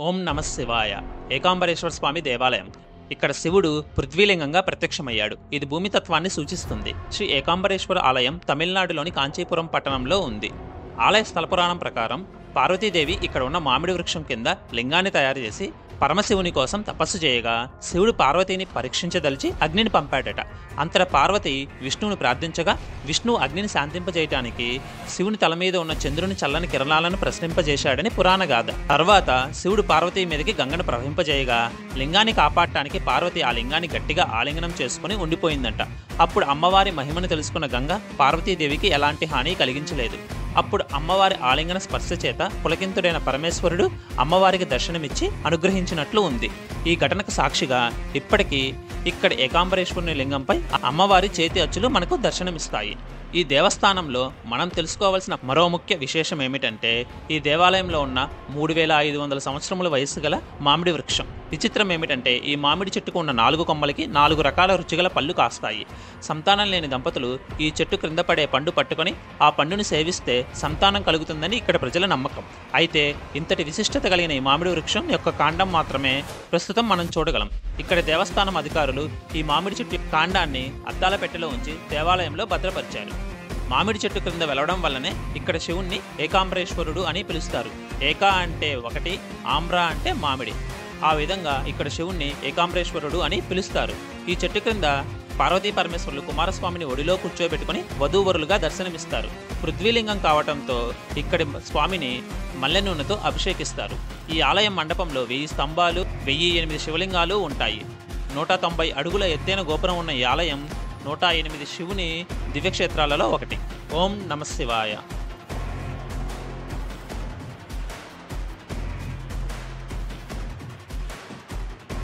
ఓం నమ శివాయ. ఏకాంబరేశ్వర స్వామి దేవాలయం. ఇక్కడ శివుడు పృథ్వీలింగంగా ప్రత్యక్షమయ్యాడు. ఇది భూమి తత్వాన్ని సూచిస్తుంది. శ్రీ ఏకాంబరేశ్వర ఆలయం తమిళనాడులోని కాంచీపురం పట్టణంలో ఉంది. ఆలయ స్థల పురాణం ప్రకారం పార్వతీదేవి ఇక్కడ ఉన్న మామిడి వృక్షం కింద లింగాన్ని తయారు చేసి పరమశివుని కోసం తపస్సు చేయగా శివుడు పార్వతిని పరీక్షించదలిచి అగ్నిని పంపాడట. అంతట పార్వతి విష్ణువుని ప్రార్థించగా విష్ణువు అగ్నిని శాంతింపజేయటానికి శివుని తల మీద ఉన్న చంద్రుని చల్లని కిరణాలను ప్రసరింపజేశాడని పురాణ గాథ. తర్వాత శివుడు పార్వతీ మీదకి గంగను ప్రవహింపజేయగా లింగాన్ని కాపాడటానికి పార్వతి ఆ లింగాన్ని గట్టిగా ఆలింగనం చేసుకుని ఉండిపోయిందంట. అప్పుడు అమ్మవారి మహిమను తెలుసుకున్న గంగ పార్వతీదేవికి ఎలాంటి హాని కలిగించలేదు. అప్పుడు అమ్మవారి ఆలింగన స్పర్శ చేత పులకింతుడైన పరమేశ్వరుడు అమ్మవారికి దర్శనమిచ్చి అనుగ్రహించినట్లు ఉంది. ఈ ఘటనకు సాక్షిగా ఇప్పటికీ ఇక్కడ ఏకాంబరేశ్వరుని లింగంపై అమ్మవారి చేతి అచ్చులు మనకు దర్శనమిస్తాయి. ఈ దేవస్థానంలో మనం తెలుసుకోవాల్సిన మరో ముఖ్య విశేషం ఏమిటంటే ఈ దేవాలయంలో ఉన్న 3500 సంవత్సరముల వయస్సు గల మామిడి వృక్షం. విచిత్రం ఏమిటంటే ఈ మామిడి చెట్టుకు ఉన్న 4 కొమ్మలకి 4 రకాల రుచిగల పళ్ళు కాస్తాయి. సంతానం లేని దంపతులు ఈ చెట్టు క్రింద పడే పండు పట్టుకొని ఆ పండుని సేవిస్తే సంతానం కలుగుతుందని ఇక్కడ ప్రజల నమ్మకం. అయితే ఇంతటి విశిష్టత కలిగిన ఈ మామిడి వృక్షం యొక్క కాండం మాత్రమే ప్రస్తుతం మనం చూడగలం. ఇక్కడ దేవస్థానం అధికారులు ఈ మామిడి చెట్టు కాండాన్ని అద్దాల పెట్టెలో ఉంచి దేవాలయంలో భద్రపరిచారు. మామిడి చెట్టు క్రింద వెలవడం వల్లనే ఇక్కడ శివుణ్ణి ఏకాంబరేశ్వరుడు అని పిలుస్తారు. ఏకా అంటే ఒకటి, ఆమ్రా అంటే మామిడి. ఆ విధంగా ఇక్కడ శివుణ్ణి ఏకాంబరేశ్వరుడు అని పిలుస్తారు. ఈ చెట్టు క్రింద పార్వతీ పరమేశ్వరులు కుమారస్వామిని ఒడిలో కూర్చోబెట్టుకుని వధూవరులుగా దర్శనమిస్తారు. పృథ్వీలింగం కావటంతో ఇక్కడి స్వామిని మల్లె నూనెతో అభిషేకిస్తారు. ఈ ఆలయం మండపంలో 1000 స్తంభాలు, 1008 శివలింగాలు ఉంటాయి. 190 అడుగుల ఎత్తైన గోపురం ఉన్న ఈ ఆలయం 108 శివుని దివ్యక్షేత్రాలలో ఒకటి. ఓం నమ శివాయ.